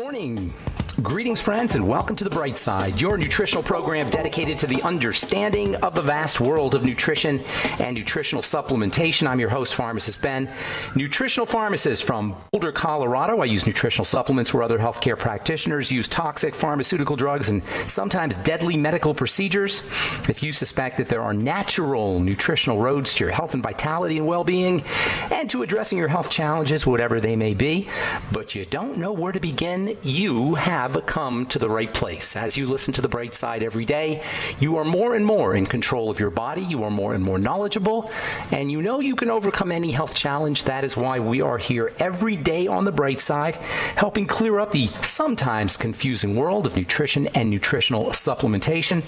morning. Greetings, friends, and welcome to The Bright Side, your nutritional program dedicated to the understanding of the vast world of nutrition and nutritional supplementation. I'm your host, Pharmacist Ben, nutritional pharmacist from Boulder, Colorado. I use nutritional supplements where other healthcare practitioners use toxic pharmaceutical drugs and sometimes deadly medical procedures. If you suspect that there are natural nutritional roads to your health and vitality and well-being and to addressing your health challenges, whatever they may be, but you don't know where to begin, you have come to the right place. As you listen to The Bright Side every day, you are more and more in control of your body. You are more and more knowledgeable, and you know you can overcome any health challenge. That is why we are here every day on The Bright Side, helping clear up the sometimes confusing world of nutrition and nutritional supplementation.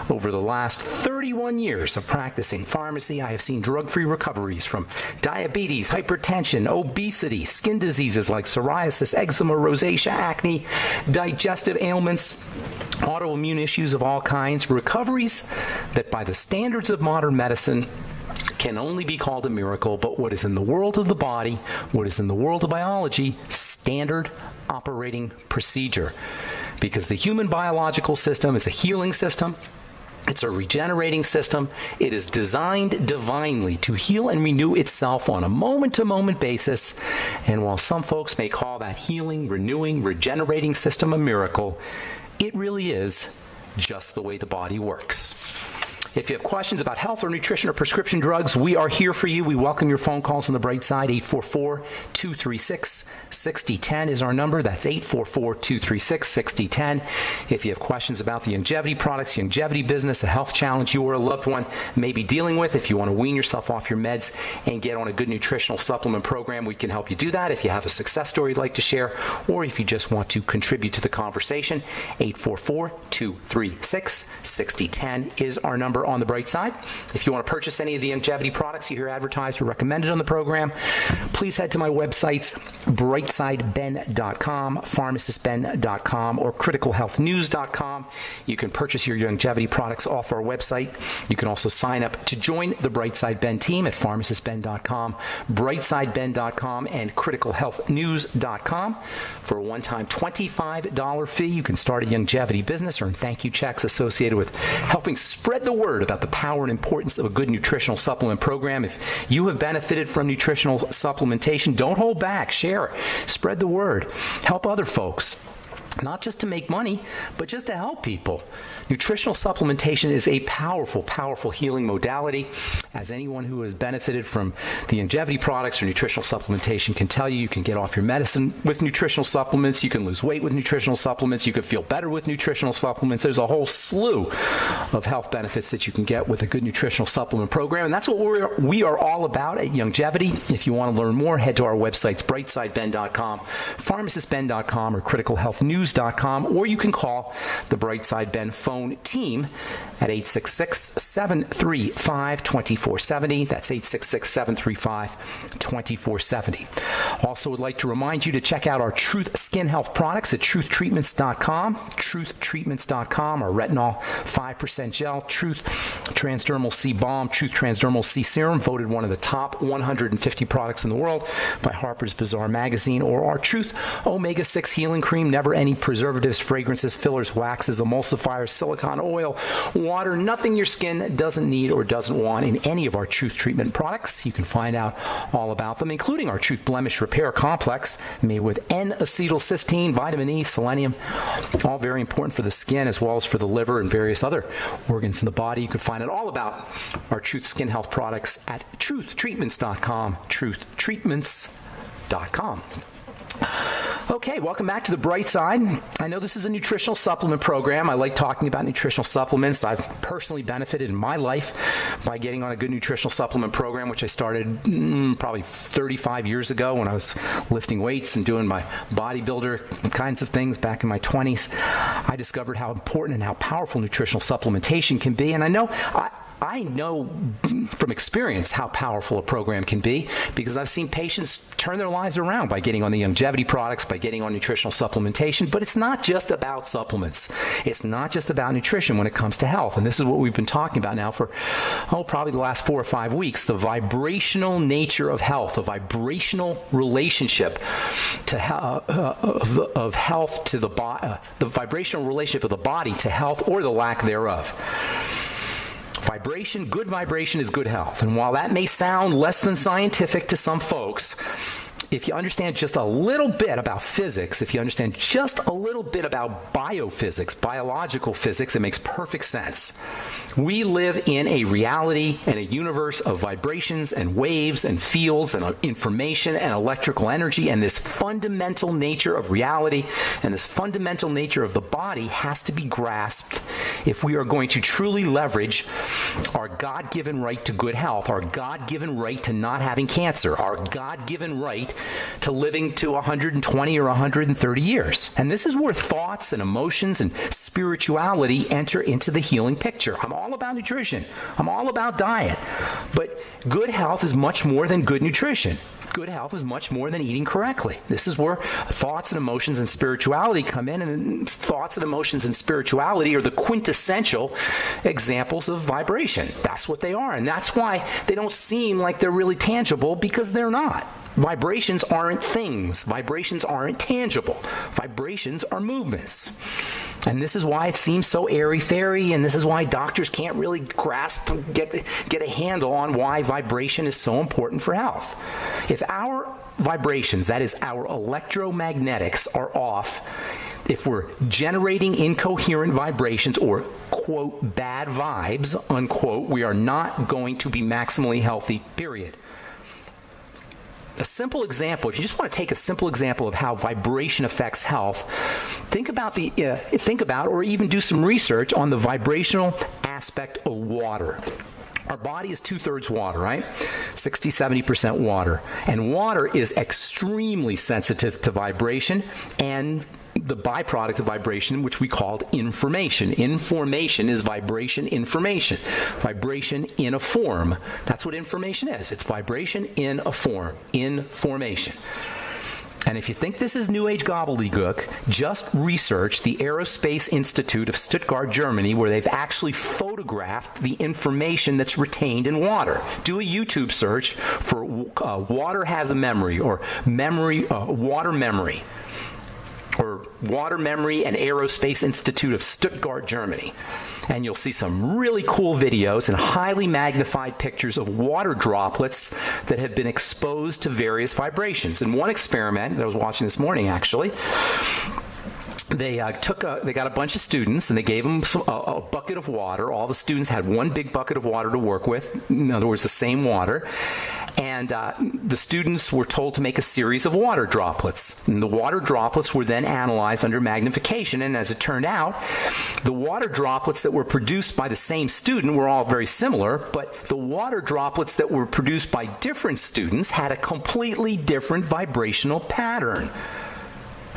Over the last 31 years of practicing pharmacy, I have seen drug-free recoveries from diabetes, hypertension, obesity, skin diseases like psoriasis, eczema, rosacea, acne, digestive ailments, autoimmune issues of all kinds, recoveries that by the standards of modern medicine can only be called a miracle, but what is in the world of the body, what is in the world of biology, standard operating procedure. Because the human biological system is a healing system. It's a regenerating system. It is designed divinely to heal and renew itself on a moment-to-moment basis. And while some folks may call that healing, renewing, regenerating system a miracle, it really is just the way the body works. If you have questions about health or nutrition or prescription drugs, we are here for you. We welcome your phone calls on The Bright Side. 844-236-6010 is our number. That's 844-236-6010. If you have questions about the longevity products, longevity business, a health challenge you or a loved one may be dealing with, if you want to wean yourself off your meds and get on a good nutritional supplement program, we can help you do that. If you have a success story you'd like to share, or if you just want to contribute to the conversation, 844-236-6010 is our number on The Bright Side. If you want to purchase any of the longevity products you hear advertised or recommended on the program, please head to my websites, brightsideben.com, pharmacistben.com, or criticalhealthnews.com. You can purchase your longevity products off our website. You can also sign up to join the Brightside Ben team at pharmacistben.com, brightsideben.com, and criticalhealthnews.com. For a one-time $25 fee, you can start a longevity business, earn thank you checks associated with helping spread the word about the power and importance of a good nutritional supplement program. If you have benefited from nutritional supplementation, don't hold back. Share. Spread the word. Help other folks. Not just to make money, but just to help people. Nutritional supplementation is a powerful, powerful healing modality. As anyone who has benefited from the longevity products or nutritional supplementation can tell you, you can get off your medicine with nutritional supplements. You can lose weight with nutritional supplements. You can feel better with nutritional supplements. There's a whole slew of health benefits that you can get with a good nutritional supplement program. And that's what we are all about at Longevity. If you want to learn more, head to our websites, brightsideben.com, pharmacistben.com, or criticalhealthnews.com, or you can call the Brightside Ben phone team at 866-735-2470. That's 866-735-2470. Also would like to remind you to check out our Truth Skin Health products at truthtreatments.com, truthtreatments.com, our retinol 5% gel, Truth Transdermal C Balm, Truth Transdermal C Serum, voted one of the top 150 products in the world by Harper's Bazaar magazine, or our Truth Omega-6 Healing Cream, never any preservatives, fragrances, fillers, waxes, emulsifiers, silicone oil, water, nothing your skin doesn't need or doesn't want in any of our Truth treatment products. You can find out all about them, including our Truth Blemish Repair Complex, made with N-acetylcysteine, vitamin E, selenium, all very important for the skin as well as for the liver and various other organs in the body. You can find out all about our Truth Skin Health products at truthtreatments.com, truthtreatments.com. Okay, welcome back to The Bright Side. I know this is a nutritional supplement program. I like talking about nutritional supplements. I've personally benefited in my life by getting on a good nutritional supplement program, which I started probably 35 years ago when I was lifting weights and doing my bodybuilder kinds of things back in my 20s. I discovered how important and how powerful nutritional supplementation can be. And I know I know from experience how powerful a program can be, because I've seen patients turn their lives around by getting on the longevity products, by getting on nutritional supplementation. But it's not just about supplements. It's not just about nutrition when it comes to health. And this is what we've been talking about now for, probably the last 4 or 5 weeks, the vibrational nature of health, the vibrational relationship to of health to the body, the vibrational relationship of the body to health or the lack thereof. Vibration, good vibration is good health. And while that may sound less than scientific to some folks, if you understand just a little bit about physics, if you understand just a little bit about biophysics, biological physics, it makes perfect sense. We live in a reality and a universe of vibrations and waves and fields and information and electrical energy, and this fundamental nature of reality and this fundamental nature of the body has to be grasped if we are going to truly leverage our God-given right to good health, our God-given right to not having cancer, our God-given right to living to 120 or 130 years. And this is where thoughts and emotions and spirituality enter into the healing picture. I'm all about nutrition. I'm all about diet. But good health is much more than good nutrition. Good health is much more than eating correctly. This is where thoughts and emotions and spirituality come in, and thoughts and emotions and spirituality are the quintessential examples of vibration. That's what they are, and that's why they don't seem like they're really tangible, because they're not. Vibrations aren't things. Vibrations aren't tangible. Vibrations are movements. And this is why it seems so airy-fairy, and this is why doctors can't really grasp, get a handle on why vibration is so important for health. If our vibrations, that is our electromagnetics, are off, if we're generating incoherent vibrations or, quote, bad vibes, unquote, we are not going to be maximally healthy, period. A simple example, if you just want to take a simple example of how vibration affects health, think about or even do some research on the vibrational aspect of water. Our body is 2/3 water, right? 60-70% water. And water is extremely sensitive to vibration and the byproduct of vibration, which we called information. Information is vibration information. Vibration in a form. That's what information is. It's vibration in a form. Information. And if you think this is New Age gobbledygook, just research the Aerospace Institute of Stuttgart, Germany, where they've actually photographed the information that's retained in water. Do a YouTube search for water has a memory, or water memory, or water memory and Aerospace Institute of Stuttgart, Germany. And you'll see some really cool videos and highly magnified pictures of water droplets that have been exposed to various vibrations. In one experiment that I was watching this morning, actually, they got a bunch of students and they gave them a bucket of water. All the students had one big bucket of water to work with. In other words, the same water. And the students were told to make a series of water droplets. And the water droplets were then analyzed under magnification. And as it turned out, the water droplets that were produced by the same student were all very similar, but the water droplets that were produced by different students had a completely different vibrational pattern.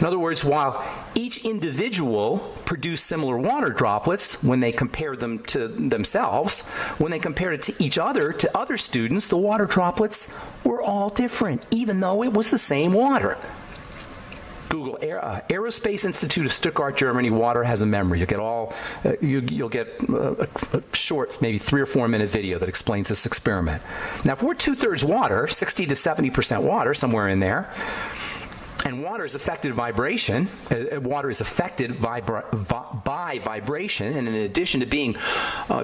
In other words, while each individual produced similar water droplets when they compared them to themselves, when they compared it to each other, to other students, the water droplets were all different, even though it was the same water. Google Aerospace Institute of Stuttgart, Germany, water has a memory. You'll get a short, maybe 3 or 4 minute video that explains this experiment. Now, if we're 2/3 water, 60 to 70% water, somewhere in there, and water is affected vibration. Water is affected by vibration, and in addition to being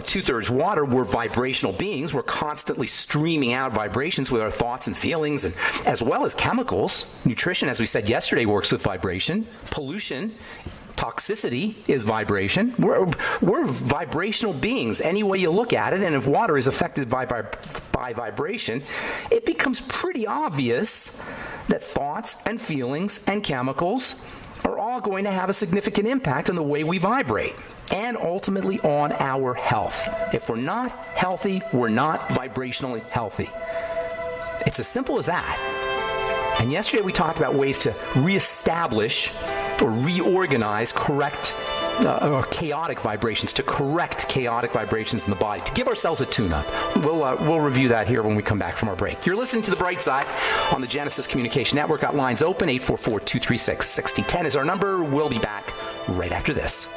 2/3 water, we're vibrational beings. We're constantly streaming out vibrations with our thoughts and feelings, and as well as chemicals. Nutrition, as we said yesterday, works with vibration. Pollution, toxicity is vibration. We're vibrational beings any way you look at it, and if water is affected by vibration, it becomes pretty obvious that thoughts and feelings and chemicals are all going to have a significant impact on the way we vibrate and ultimately on our health. If we're not healthy, we're not vibrationally healthy. It's as simple as that. And yesterday we talked about ways to reestablish or reorganize correct or chaotic vibrations, to correct chaotic vibrations in the body, to give ourselves a tune-up. We'll review that here when we come back from our break. You're listening to The Bright Side on the Genesis Communication Network. Got lines open. 844-236-6010 is our number. We'll be back right after this.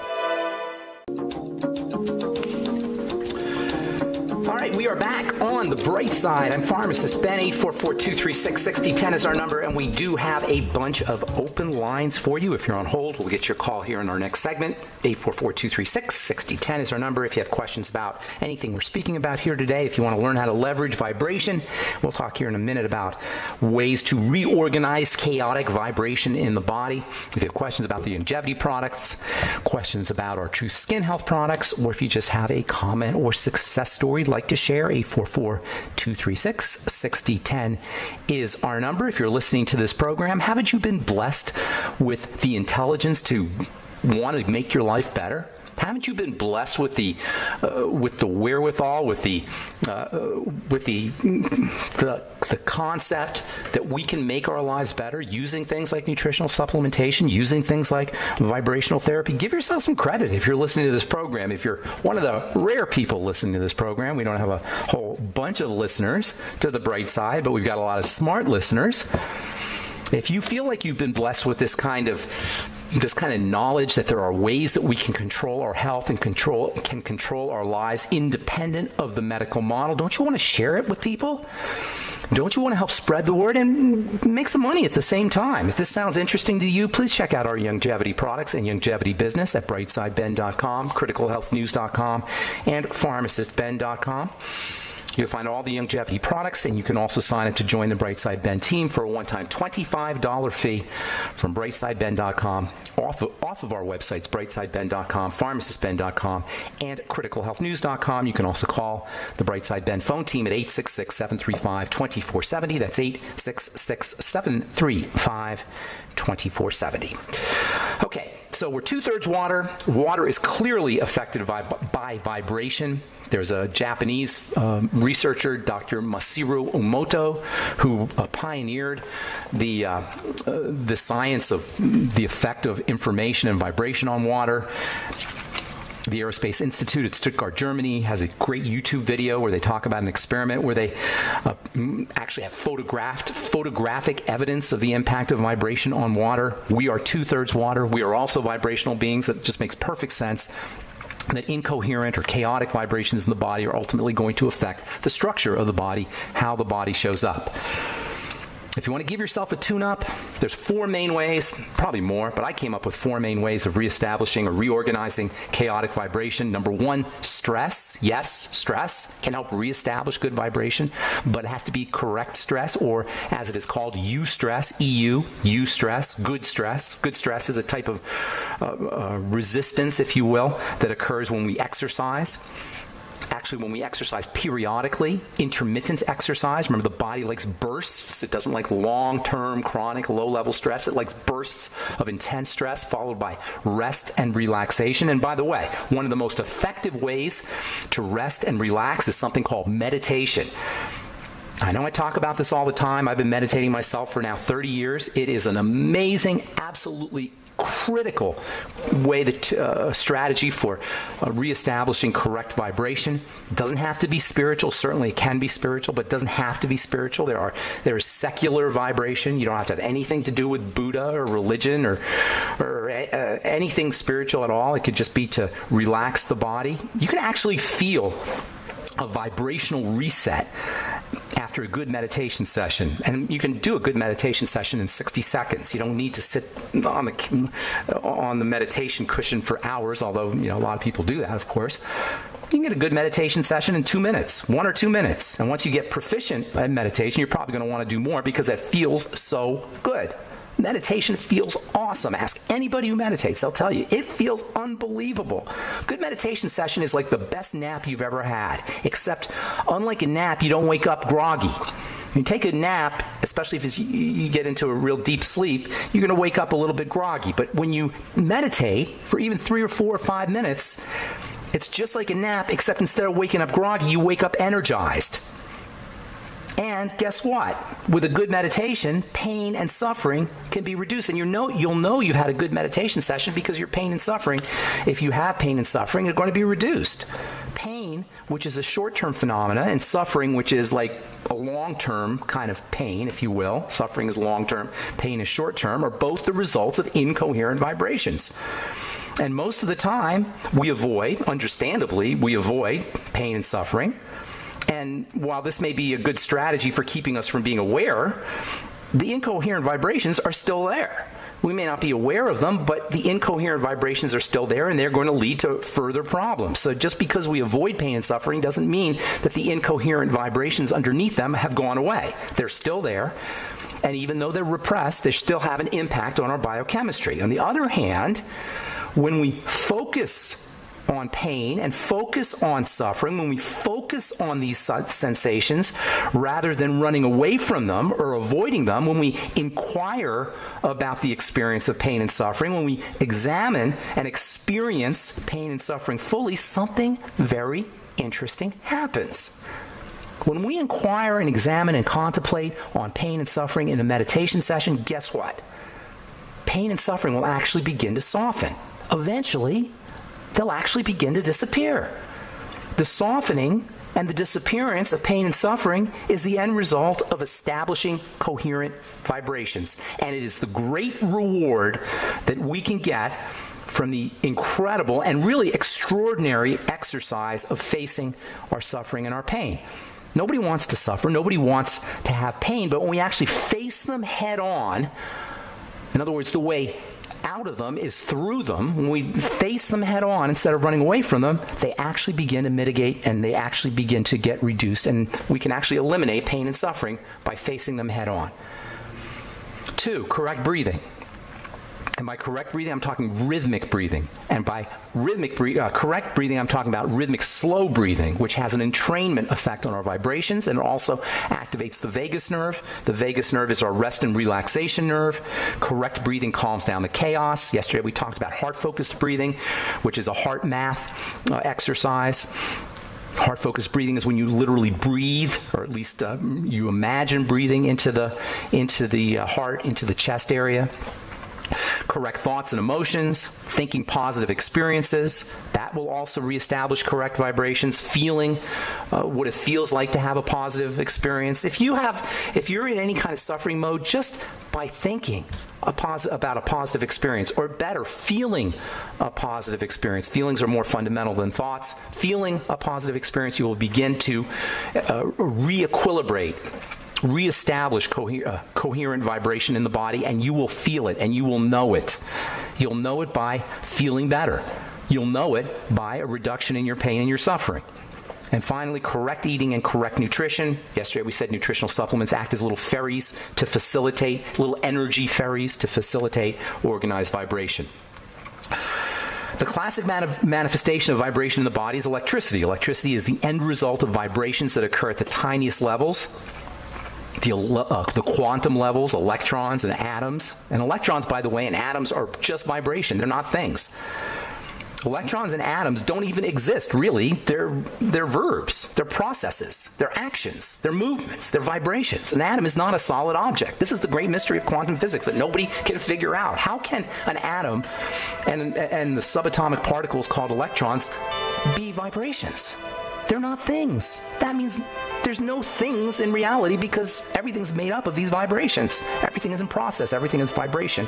All right, we are back on The Bright Side. I'm pharmacist Ben. 844-236-6010 is our number, and we do have a bunch of open lines for you. If you're on hold, we'll get your call here in our next segment. 844-236-6010 is our number. If you have questions about anything we're speaking about here today, if you want to learn how to leverage vibration, we'll talk here in a minute about ways to reorganize chaotic vibration in the body. If you have questions about the longevity products, questions about our Truth Skin Health products, or if you just have a comment or success story you'd like to share, 844-236-6010 is our number. If you're listening to this program, haven't you been blessed with the intelligence to want to make your life better? Haven't you been blessed with the wherewithal, with the concept that we can make our lives better using things like nutritional supplementation, using things like vibrational therapy? Give yourself some credit if you're listening to this program. If you're one of the rare people listening to this program, we don't have a whole bunch of listeners to The Bright Side, but we've got a lot of smart listeners. If you feel like you've been blessed with this kind of knowledge that there are ways that we can control our health and can control our lives independent of the medical model, don't you want to share it with people? Don't you want to help spread the word and make some money at the same time? If this sounds interesting to you, please check out our longevity products and longevity business at brightsideben.com, criticalhealthnews.com, and pharmacistben.com. You'll find all the longevity products, and you can also sign up to join the Brightside Ben team for a one-time $25 fee from brightsideben.com, off of our websites, brightsideben.com, pharmacistben.com, and criticalhealthnews.com. You can also call the Brightside Ben phone team at 866-735-2470. That's 866-735-2470. Okay, so we're two-thirds water. Water is clearly affected by vibration. There's a Japanese researcher, Dr. Masaru Emoto, who pioneered the science of the effect of information and vibration on water. The Aerospace Institute at Stuttgart, Germany, has a great YouTube video where they talk about an experiment where they actually have photographic evidence of the impact of vibration on water. We are two-thirds water. We are also vibrational beings. That just makes perfect sense. That incoherent or chaotic vibrations in the body are ultimately going to affect the structure of the body, how the body shows up. If you want to give yourself a tune-up, there's four main ways, probably more, but I came up with four main ways of reestablishing or reorganizing chaotic vibration. Number one, stress. Yes, stress can help reestablish good vibration, but it has to be correct stress, or as it is called, eustress, E-U, eustress, good stress. Good stress is a type of resistance, if you will, that occurs when we exercise. Actually, when we exercise periodically, intermittent exercise, remember the body likes bursts. It doesn't like long-term, chronic, low-level stress. It likes bursts of intense stress followed by rest and relaxation. And by the way, one of the most effective ways to rest and relax is something called meditation. I know I talk about this all the time. I've been meditating myself for now 30 years. It is an amazing, absolutely critical way strategy for reestablishing correct vibration. It doesn't have to be spiritual. Certainly it can be spiritual, but it doesn't have to be spiritual. There is secular vibration. You don't have to have anything to do with Buddha or religion or anything spiritual at all. It could just be to relax the body. You can actually feel a vibrational reset after a good meditation session. And you can do a good meditation session in 60 seconds. You don't need to sit on the meditation cushion for hours, although a lot of people do that, of course. You can get a good meditation session in 2 minutes, 1 or 2 minutes. And once you get proficient at meditation, you're probably going to want to do more because it feels so good. Meditation feels awesome. Ask anybody who meditates. They'll tell you. It feels unbelievable. Good meditation session is like the best nap you've ever had, except unlike a nap, you don't wake up groggy. You take a nap, especially if you get into a real deep sleep, you're going to wake up a little bit groggy. But when you meditate for even 3 or 4 or 5 minutes, it's just like a nap, except instead of waking up groggy, you wake up energized. And guess what? With a good meditation, pain and suffering can be reduced. And you'll know you've had a good meditation session because your pain and suffering, if you have pain and suffering, are going to be reduced. Pain, which is a short-term phenomena, and suffering, which is like a long-term kind of pain, if you will. Suffering is long-term, pain is short-term, are both the results of incoherent vibrations. And most of the time, understandably, we avoid pain and suffering. And while this may be a good strategy for keeping us from being aware, the incoherent vibrations are still there. We may not be aware of them, but the incoherent vibrations are still there, and they're going to lead to further problems. So just because we avoid pain and suffering doesn't mean that the incoherent vibrations underneath them have gone away. They're still there, and even though they're repressed, they still have an impact on our biochemistry. On the other hand, when we focus on pain and focus on suffering, when we focus on these sensations rather than running away from them or avoiding them, when we inquire about the experience of pain and suffering, when we examine and experience pain and suffering fully, something very interesting happens. When we inquire and examine and contemplate on pain and suffering in a meditation session, guess what? Pain and suffering will actually begin to soften. Eventually, they'll actually begin to disappear. The softening and the disappearance of pain and suffering is the end result of establishing coherent vibrations. And it is the great reward that we can get from the incredible and really extraordinary exercise of facing our suffering and our pain. Nobody wants to suffer. Nobody wants to have pain. But when we actually face them head on, in other words, the way out of them is through them. When we face them head on instead of running away from them, they actually begin to mitigate and they actually begin to get reduced. And we can actually eliminate pain and suffering by facing them head on. 2, correct breathing. And by correct breathing, I'm talking rhythmic breathing. And by correct breathing, I'm talking about rhythmic slow breathing, which has an entrainment effect on our vibrations, and it also activates the vagus nerve. The vagus nerve is our rest and relaxation nerve. Correct breathing calms down the chaos. Yesterday we talked about heart-focused breathing, which is a heart math exercise. Heart-focused breathing is when you literally breathe, or at least you imagine breathing into the heart, into the chest area. Correct thoughts and emotions, thinking positive experiences, that will also reestablish correct vibrations. Feeling what it feels like to have a positive experience. If you're in any kind of suffering mode, just by thinking about a positive experience, or better, feeling a positive experience. Feelings are more fundamental than thoughts. Feeling a positive experience, you will begin to reestablish coherent vibration in the body, and you will feel it and you will know it. You'll know it by feeling better. You'll know it by a reduction in your pain and your suffering. And finally, correct eating and correct nutrition. Yesterday we said nutritional supplements act as little ferries to facilitate, little energy ferries to facilitate organized vibration. The classic manifestation of vibration in the body is electricity. Electricity is the end result of vibrations that occur at the tiniest levels. The quantum levels, electrons and atoms. And electrons, by the way, and atoms are just vibration. They're not things. Electrons and atoms don't even exist, really. They're verbs. They're processes. They're actions. They're movements. They're vibrations. An atom is not a solid object. This is the great mystery of quantum physics that nobody can figure out. How can an atom and the subatomic particles called electrons be vibrations? They're not things. That means there's no things in reality because everything's made up of these vibrations. Everything is in process. Everything is vibration.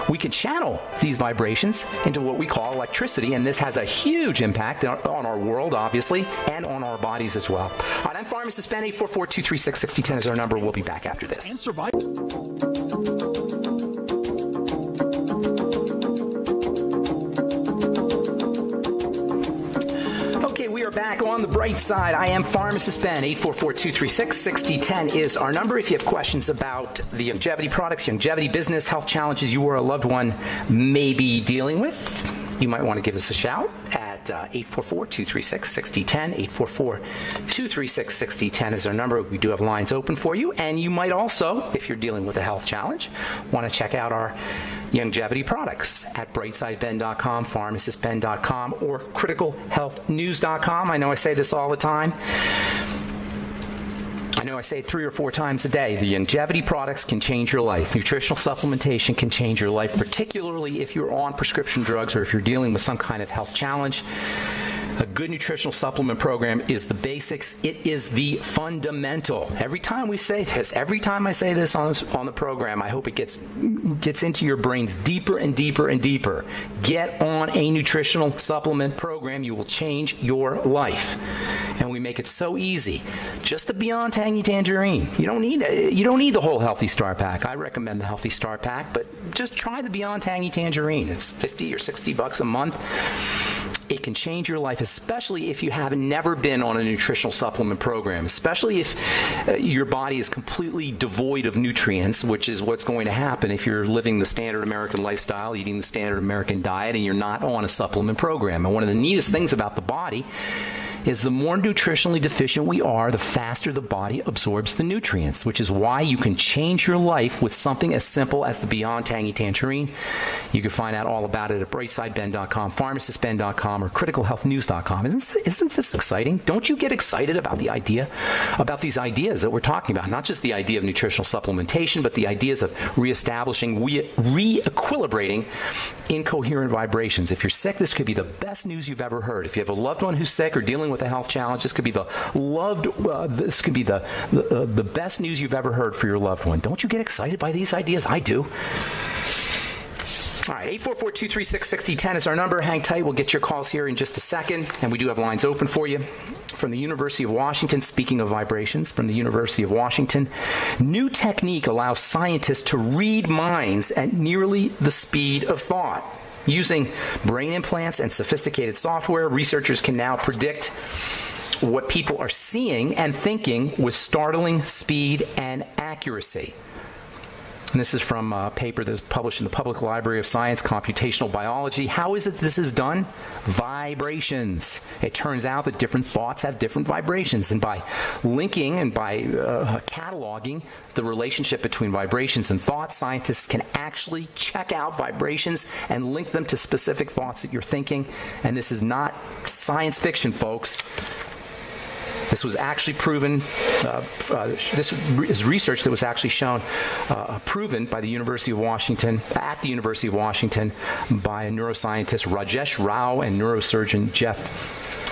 We can channel these vibrations into what we call electricity, and this has a huge impact on our world, obviously, and on our bodies as well. All right, I'm Pharmacist Ben. 844-236-6010 is our number. We'll be back after this. And survive. We are back on the bright side. I am Pharmacist Ben. 844-236-6010 is our number. If you have questions about the longevity products, longevity business, health challenges you or a loved one may be dealing with, you might want to give us a shout at 844-236-6010. 844-236-6010 is our number. We do have lines open for you. And you might also, if you're dealing with a health challenge, want to check out our longevity products at brightsideben.com, pharmacistben.com, or criticalhealthnews.com. I know I say this all the time. I know I say it 3 or 4 times a day. The longevity products can change your life. Nutritional supplementation can change your life, particularly if you're on prescription drugs or if you're dealing with some kind of health challenge. A good nutritional supplement program is the basics. It is the fundamental. Every time we say this, every time I say this on the program, I hope it gets into your brains deeper and deeper and deeper. Get on a nutritional supplement program. You will change your life. And we make it so easy. Just the Beyond Tangy Tangerine. You don't need the whole Healthy Start Pack. I recommend the Healthy Start Pack, but just try the Beyond Tangy Tangerine. It's $50 or $60 a month. It can change your life, especially if you have never been on a nutritional supplement program, especially if your body is completely devoid of nutrients, which is what's going to happen if you're living the standard American lifestyle, eating the standard American diet, and you're not on a supplement program. And one of the neatest things about the body is the more nutritionally deficient we are, the faster the body absorbs the nutrients, which is why you can change your life with something as simple as the Beyond Tangy Tangerine. You can find out all about it at brightsideben.com, pharmacistben.com, or criticalhealthnews.com. Isn't this exciting? Don't you get excited about these ideas that we're talking about? Not just the idea of nutritional supplementation, but the ideas of reestablishing, re-equilibrating incoherent vibrations. If you're sick, this could be the best news you've ever heard. If you have a loved one who's sick or dealing with a health challenge, this could be the best news you've ever heard for your loved one. Don't you get excited by these ideas? I do. All right, 844-236-6010 is our number. Hang tight. We'll get your calls here in just a second, and we do have lines open for you. From the University of Washington, speaking of vibrations, from the University of Washington, new technique allows scientists to read minds at nearly the speed of thought. Using brain implants and sophisticated software, researchers can now predict what people are seeing and thinking with startling speed and accuracy. And this is from a paper that was published in the Public Library of Science, Computational Biology. How is it this is done? Vibrations. It turns out that different thoughts have different vibrations. And by linking and by cataloging the relationship between vibrations and thoughts, scientists can actually check out vibrations and link them to specific thoughts that you're thinking. And this is not science fiction, folks. This was actually proven, this is research that was actually shown, proven by the University of Washington, at the University of Washington, by a neuroscientist, Rajesh Rao, and neurosurgeon Jeff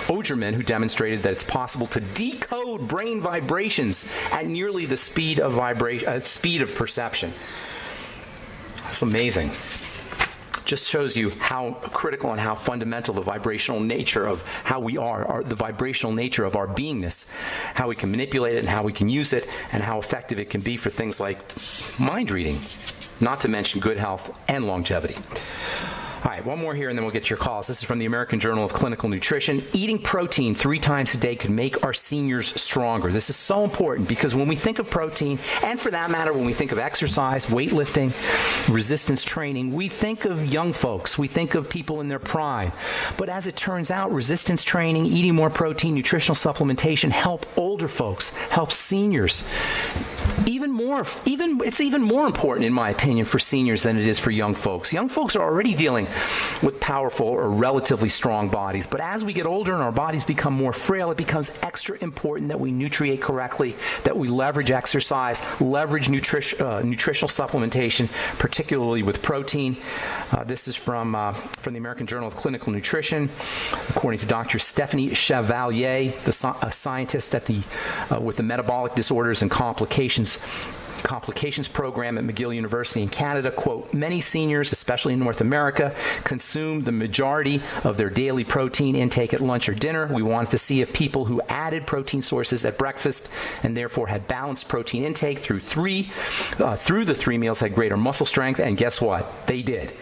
Ogerman, who demonstrated that it's possible to decode brain vibrations at nearly the speed of perception. That's amazing. Just shows you how critical and how fundamental the vibrational nature of how we are, the vibrational nature of our beingness, how we can manipulate it and how we can use it, and how effective it can be for things like mind reading, not to mention good health and longevity. All right, one more here and then we'll get to your calls. This is from the American Journal of Clinical Nutrition. Eating protein 3 times a day could make our seniors stronger. This is so important because when we think of protein, and for that matter, when we think of exercise, weightlifting, resistance training, we think of young folks. We think of people in their prime. But as it turns out, resistance training, eating more protein, nutritional supplementation help older folks, help seniors. It's even more important, in my opinion, for seniors than it is for young folks. Young folks are already dealing with powerful or relatively strong bodies, but as we get older and our bodies become more frail, it becomes extra important that we nutriate correctly, that we leverage exercise, leverage nutritional supplementation, particularly with protein. This is from the American Journal of Clinical Nutrition. According to Dr. Stephanie Chevalier, a scientist at with the Metabolic Disorders and Complications program at McGill University in Canada, quote, many seniors, especially in North America, consume the majority of their daily protein intake at lunch or dinner. We wanted to see if people who added protein sources at breakfast and therefore had balanced protein intake through the 3 meals had greater muscle strength, and guess what? They did.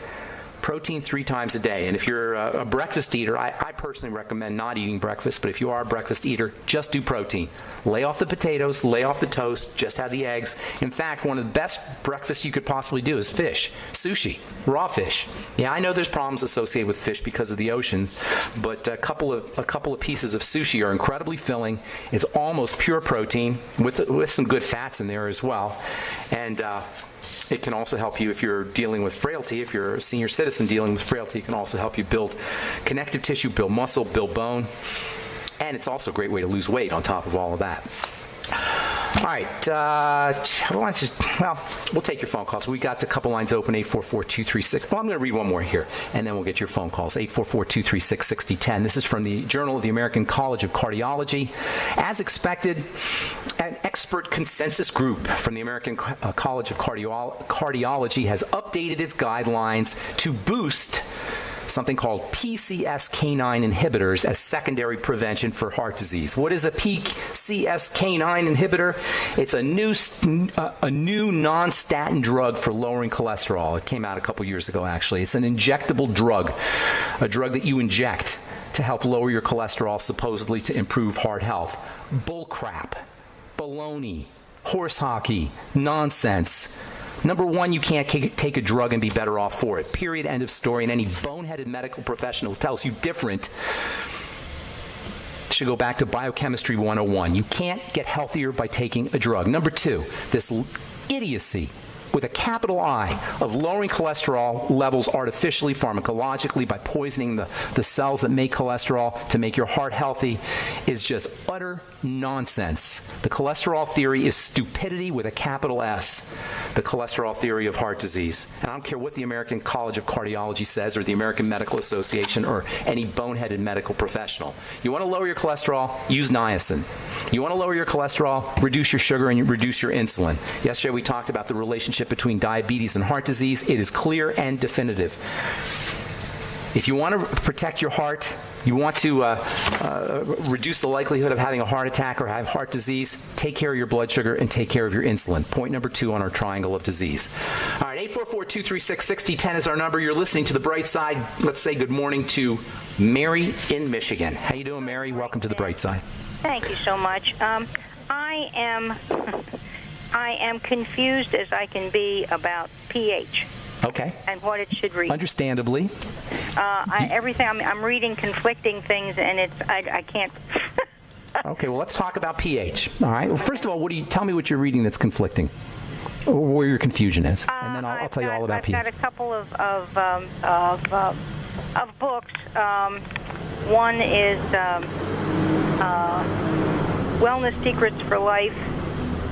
Protein 3 times a day. And if you're a breakfast eater, I personally recommend not eating breakfast, but if you are a breakfast eater, just do protein. Lay off the potatoes, lay off the toast, just have the eggs. In fact, one of the best breakfasts you could possibly do is fish, sushi, raw fish. Yeah, I know there's problems associated with fish because of the oceans, but a couple of pieces of sushi are incredibly filling. It's almost pure protein with some good fats in there as well. And it can also help you if you're dealing with frailty. If you're a senior citizen dealing with frailty, it can also help you build connective tissue, build muscle, build bone. And it's also a great way to lose weight on top of all of that. All right. We'll take your phone calls. We got a couple lines open, 844-236. Well, I'm going to read one more here, and then we'll get your phone calls, 844-236-6010. This is from the Journal of the American College of Cardiology. As expected, an expert consensus group from the American College of Cardiology has updated its guidelines to boost something called PCSK9 inhibitors as secondary prevention for heart disease. What is a PCSK9 inhibitor? It's a new non-statin drug for lowering cholesterol. It came out a couple years ago, actually. It's an injectable drug, a drug that you inject to help lower your cholesterol, supposedly to improve heart health. Bull crap, baloney, horse hockey, nonsense. Number one, you can't take a drug and be better off for it. Period. End of story. And any boneheaded medical professional who tells you different should go back to Biochemistry 101. You can't get healthier by taking a drug. Number two, this idiocy with a capital I of lowering cholesterol levels artificially, pharmacologically, by poisoning the cells that make cholesterol to make your heart healthy is just utter nonsense. The cholesterol theory is stupidity with a capital S, the cholesterol theory of heart disease. And I don't care what the American College of Cardiology says or the American Medical Association or any boneheaded medical professional. You want to lower your cholesterol? Use niacin. You want to lower your cholesterol? Reduce your sugar and reduce your insulin. Yesterday we talked about the relationship between diabetes and heart disease. It is clear and definitive. If you want to protect your heart, you want to reduce the likelihood of having a heart attack or have heart disease, take care of your blood sugar and take care of your insulin. Point number two on our triangle of disease. All right, 844-236-6010 is our number. You're listening to The Bright Side. Let's say good morning to Mary in Michigan. How you doing, Mary? Welcome to The Bright Side. Thank you so much. I am confused as I can be about pH. Okay. And what it should read. Understandably. Everything I'm reading conflicting things, and I can't. Okay. Well, let's talk about pH. All right. Well, first of all, tell me what you're reading that's conflicting, or where your confusion is, and then I'll tell you all about pH. I've got a couple of books. One is Wellness Secrets for Life.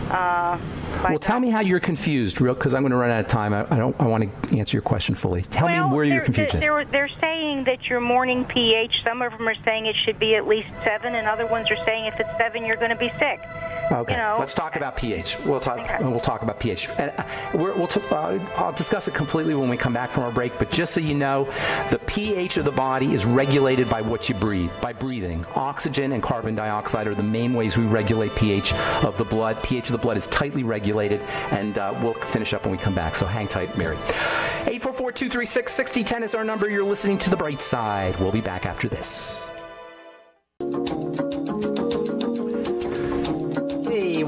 Well, tell me how you're confused, because I'm going to run out of time. I want to answer your question fully. Tell me where your confusion is. They're saying that your morning pH, some of them are saying it should be at least 7, and other ones are saying if it's 7, you're going to be sick. Okay, let's talk about pH. We'll talk about pH. And I'll discuss it completely when we come back from our break, but just so you know, the pH of the body is regulated by what you breathe, by breathing. Oxygen and carbon dioxide are the main ways we regulate pH of the blood. pH of the blood is tightly regulated, and we'll finish up when we come back, so hang tight, Mary. 844-236-6010 is our number. You're listening to The Bright Side. We'll be back after this.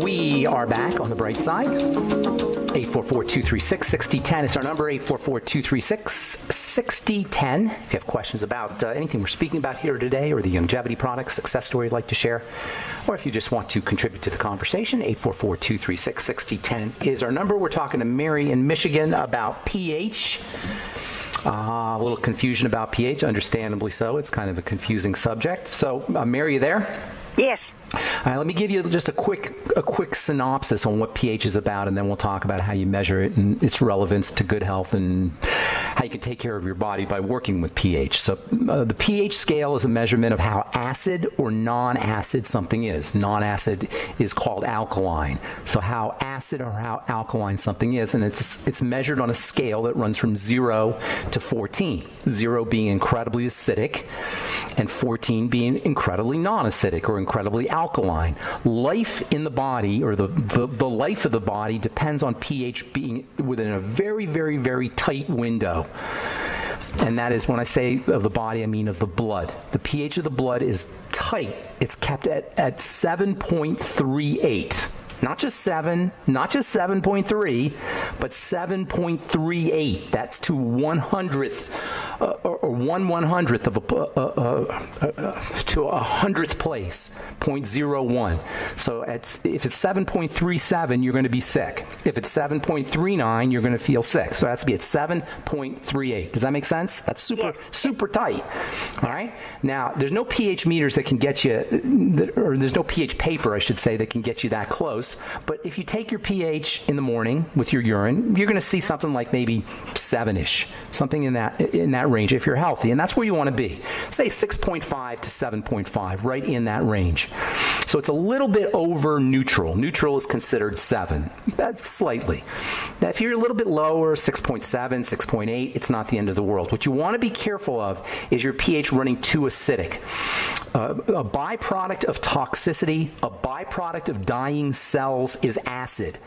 We are back on The Bright Side. 844-236-6010 is our number, 844-236-6010. If you have questions about anything we're speaking about here today or the longevity product success story you'd like to share, or if you just want to contribute to the conversation, 844-236-6010 is our number. We're talking to Mary in Michigan about pH. A little confusion about pH, understandably so. It's kind of a confusing subject. So, Mary, you there? Yes. All right, let me give you just a quick synopsis on what pH is about, and then we'll talk about how you measure it and its relevance to good health and how you can take care of your body by working with pH. So the pH scale is a measurement of how acid or non-acid something is. Non-acid is called alkaline. So how acid or how alkaline something is, and it's measured on a scale that runs from 0 to 14. 0 being incredibly acidic, and 14 being incredibly non-acidic or incredibly alkaline. Life in the body, or the life of the body, depends on pH being within a very, very, very tight window. And that is, when I say of the body, I mean of the blood. The pH of the blood is tight. It's kept at 7.38. Not just 7, not just 7.3, but 7.38. That's to 100th, or 1/100th of to 100th place, 0.01. So if it's 7.37, you're going to be sick. If it's 7.39, you're going to feel sick. So it has to be at 7.38. Does that make sense? That's super tight. All right. Now, there's no pH meters that can get you, or there's no pH paper, I should say, that can get you that close. close, but if you take your pH in the morning with your urine, you're going to see something like maybe 7-ish, something in that range if you're healthy, and that's where you want to be. Say 6.5 to 7.5, right in that range. So it's a little bit over neutral. Neutral is considered 7, slightly. Now, if you're a little bit lower, 6.7, 6.8, it's not the end of the world. What you want to be careful of is your pH running too acidic. A byproduct of toxicity, a byproduct of dying cells is acid.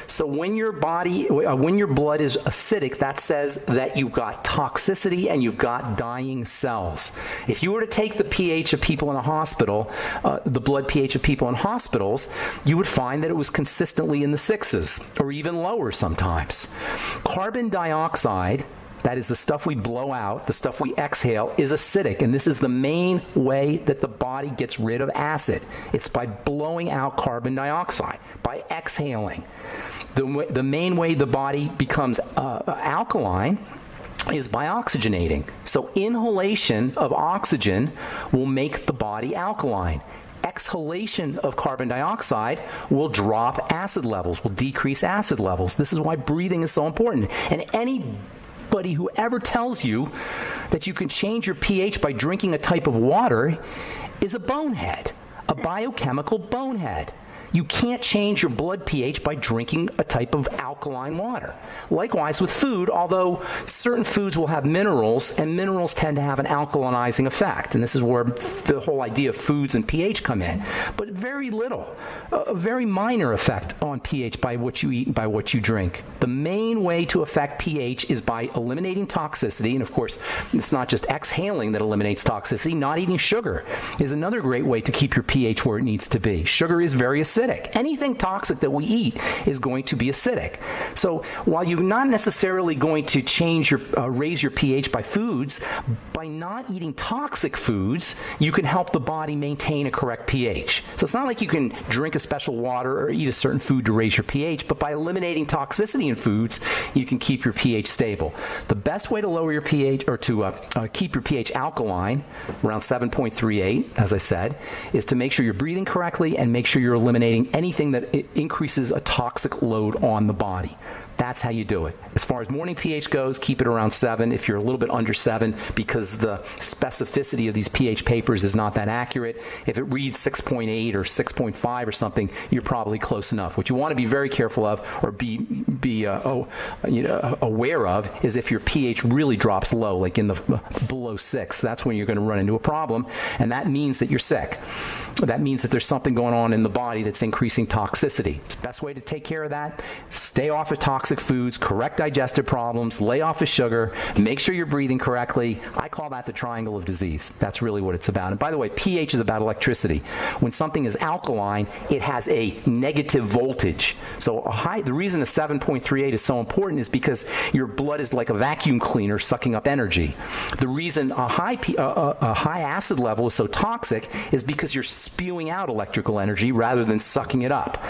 So when your blood is acidic, that says that you've got toxicity and you've got dying cells. If you were to take the pH of people in a hospital, the blood pH of people in hospitals, you would find that it was consistently in the 6s or even lower sometimes. Carbon dioxide, that is the stuff we blow out, the stuff we exhale, is acidic. And this is the main way that the body gets rid of acid. It's by blowing out carbon dioxide, by exhaling. The main way the body becomes alkaline is by oxygenating. So inhalation of oxygen will make the body alkaline. Exhalation of carbon dioxide will drop acid levels, will decrease acid levels. This is why breathing is so important. And anybody who ever tells you that you can change your pH by drinking a type of water is a bonehead, a biochemical bonehead. You can't change your blood pH by drinking a type of alkaline water. Likewise with food, although certain foods will have minerals, and minerals tend to have an alkalinizing effect. And this is where the whole idea of foods and pH come in. But very little, a very minor effect on pH by what you eat and by what you drink. The main way to affect pH is by eliminating toxicity. And of course, it's not just exhaling that eliminates toxicity. Not eating sugar is another great way to keep your pH where it needs to be. Sugar is very acidic. Anything toxic that we eat is going to be acidic. So while you're not necessarily going to change raise your pH by foods, by not eating toxic foods, you can help the body maintain a correct pH. So it's not like you can drink a special water or eat a certain food to raise your pH, but by eliminating toxicity in foods, you can keep your pH stable. The best way to lower your pH, or to keep your pH alkaline, around 7.38, as I said, is to make sure you're breathing correctly and make sure you're eliminating anything that increases a toxic load on the body. That's how you do it. As far as morning pH goes, keep it around 7 if you're a little bit under 7, because the specificity of these pH papers is not that accurate. If it reads 6.8 or 6.5 or something, you're probably close enough. What you want to be very careful of, or be aware of, is if your pH really drops low, like in the below 6. That's when you're going to run into a problem, and that means that you're sick. That means that there's something going on in the body that's increasing toxicity. It's the best way to take care of that: stay off of toxic foods, correct digestive problems, lay off of sugar, make sure you're breathing correctly. I call that the triangle of disease. That's really what it's about. And by the way, pH is about electricity. When something is alkaline, it has a negative voltage. So the reason a 7.38 is so important is because your blood is like a vacuum cleaner sucking up energy. The reason a high acid level is so toxic is because you're spewing out electrical energy rather than sucking it up.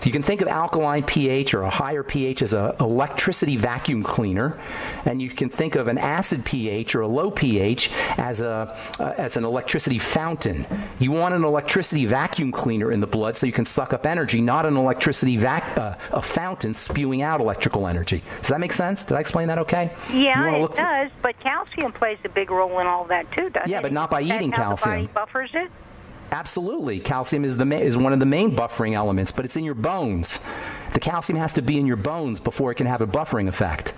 So you can think of alkaline pH or a higher pH as an electricity vacuum cleaner, and you can think of an acid pH or a low pH as an electricity fountain. You want an electricity vacuum cleaner in the blood so you can suck up energy, not an electricity a fountain spewing out electrical energy. Does that make sense? Did I explain that okay? Yeah, it does, but calcium plays a big role in all that too, doesn't it? Yeah, but not by eating calcium. The body buffers it? Absolutely. Calcium is one of the main buffering elements, but it's in your bones. The calcium has to be in your bones before it can have a buffering effect.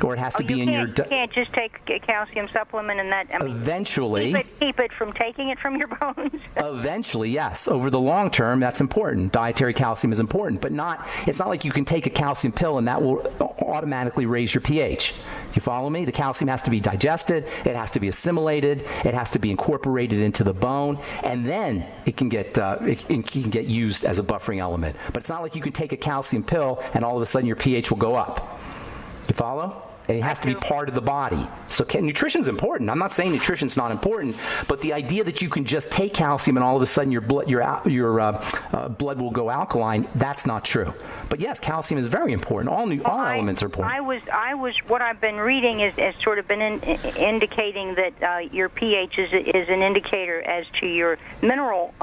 Or it has to be in your... You can't just take a calcium supplement and that... Eventually... Keep it from taking it from your bones. Eventually, yes. Over the long term, that's important. Dietary calcium is important, but it's not like you can take a calcium pill and that will automatically raise your pH. You follow me? The calcium has to be digested, it has to be assimilated, it has to be incorporated into the bone, and then it can get used as a buffering element. But it's not like you can take a calcium pill and all of a sudden your pH will go up. You follow? and it has to be part of the body. So nutrition's important. I'm not saying nutrition's not important, but the idea that you can just take calcium and all of a sudden your blood will go alkaline, that's not true. But yes, calcium is very important. All elements are important. I was what I've been reading is sort of been indicating that your pH is an indicator as to your mineral,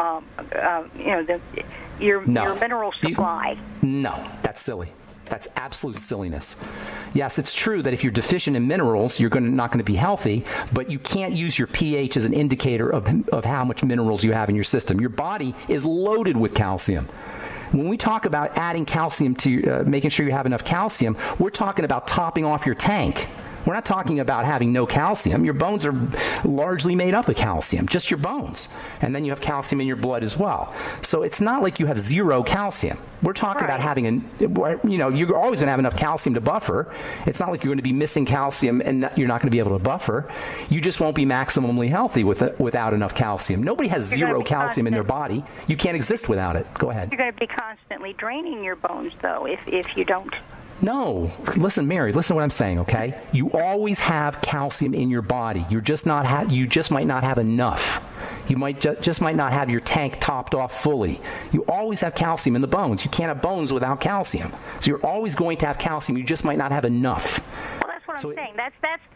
your mineral supply. No, that's silly. That's absolute silliness. Yes, it's true that if you're deficient in minerals, you're not going to be healthy, but you can't use your pH as an indicator of how much minerals you have in your system. Your body is loaded with calcium. When we talk about adding calcium to making sure you have enough calcium, we're talking about topping off your tank. We're not talking about having no calcium. Your bones are largely made up of calcium, just your bones. And then you have calcium in your blood as well. So it's not like you have zero calcium. We're talking about having you're always going to have enough calcium to buffer. It's not like you're going to be missing calcium and you're not going to be able to buffer. You just won't be maximally healthy without enough calcium. Nobody has zero calcium in their body. You can't exist without it. Go ahead. You're going to be constantly draining your bones, though, if you don't. No. Listen, Mary, listen to what I'm saying, okay? You always have calcium in your body. You just might not have enough. You might just might not have your tank topped off fully. You always have calcium in the bones. You can't have bones without calcium. So you're always going to have calcium. You just might not have enough. Well, that's what I'm saying.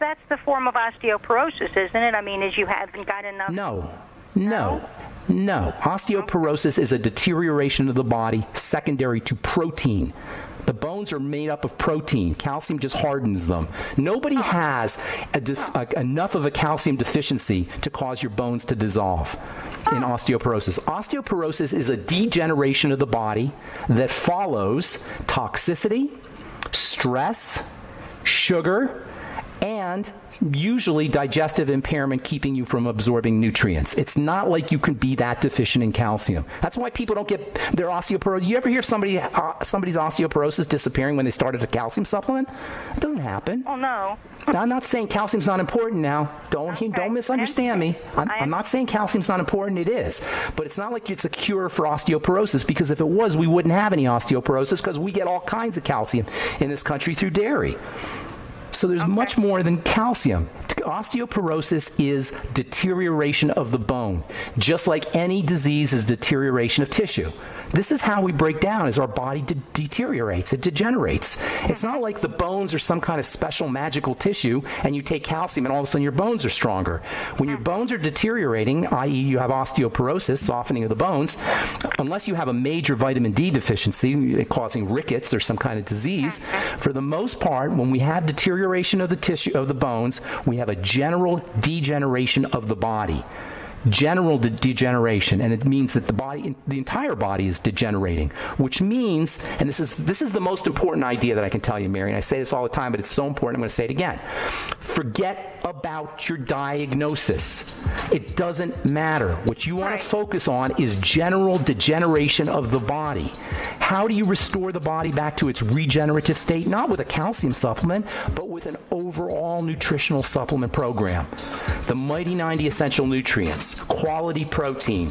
That's the form of osteoporosis, isn't it? I mean, is you haven't got enough. No. Osteoporosis is a deterioration of the body secondary to protein. The bones are made up of protein. Calcium just hardens them. Nobody has enough of a calcium deficiency to cause your bones to dissolve in osteoporosis. Osteoporosis is a degeneration of the body that follows toxicity, stress, sugar, and usually digestive impairment keeping you from absorbing nutrients. It's not like you can be that deficient in calcium. That's why people don't get their osteoporosis. You ever hear somebody's osteoporosis disappearing when they started a calcium supplement? It doesn't happen. Oh, no. Now, I'm not saying calcium's not important now. Don't misunderstand me. I'm not saying calcium's not important. It is. But it's not like it's a cure for osteoporosis, because if it was, we wouldn't have any osteoporosis, because we get all kinds of calcium in this country through dairy. So there's much more than calcium. Osteoporosis is deterioration of the bone, just like any disease is deterioration of tissue. This is how we break down as our body deteriorates. It degenerates. It's not like the bones are some kind of special magical tissue and you take calcium and all of a sudden your bones are stronger. When your bones are deteriorating, i.e. you have osteoporosis, softening of the bones, unless you have a major vitamin D deficiency causing rickets or some kind of disease, for the most part, when we have deterioration of the tissue of the bones, we have a general degeneration of the body. General degeneration, and it means that the entire body is degenerating, which means, and this is the most important idea that I can tell you, Mary, and I say this all the time, but it's so important, I'm going to say it again. Forget about your diagnosis. It doesn't matter. What you want to focus on is general degeneration of the body. How do you restore the body back to its regenerative state? Not with a calcium supplement, but with an overall nutritional supplement program. The Mighty 90 Essential Nutrients, quality protein,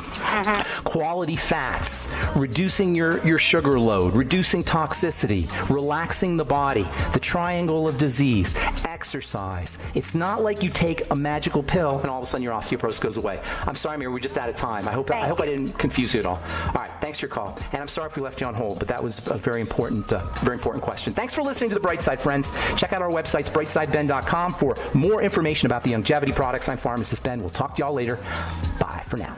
quality fats, reducing your sugar load, reducing toxicity, relaxing the body, the triangle of disease, exercise. It's not like you take a magical pill and all of a sudden your osteoporosis goes away. I'm sorry, Mary, we're just out of time. I hope I didn't confuse you at all. All right, thanks for your call. And I'm sorry if we left you on hold, but that was a very important question. Thanks for listening to The Bright Side, friends. Check out our websites, brightsideben.com, for more information about the longevity products. I'm Pharmacist Ben. We'll talk to y'all later. Bye for now.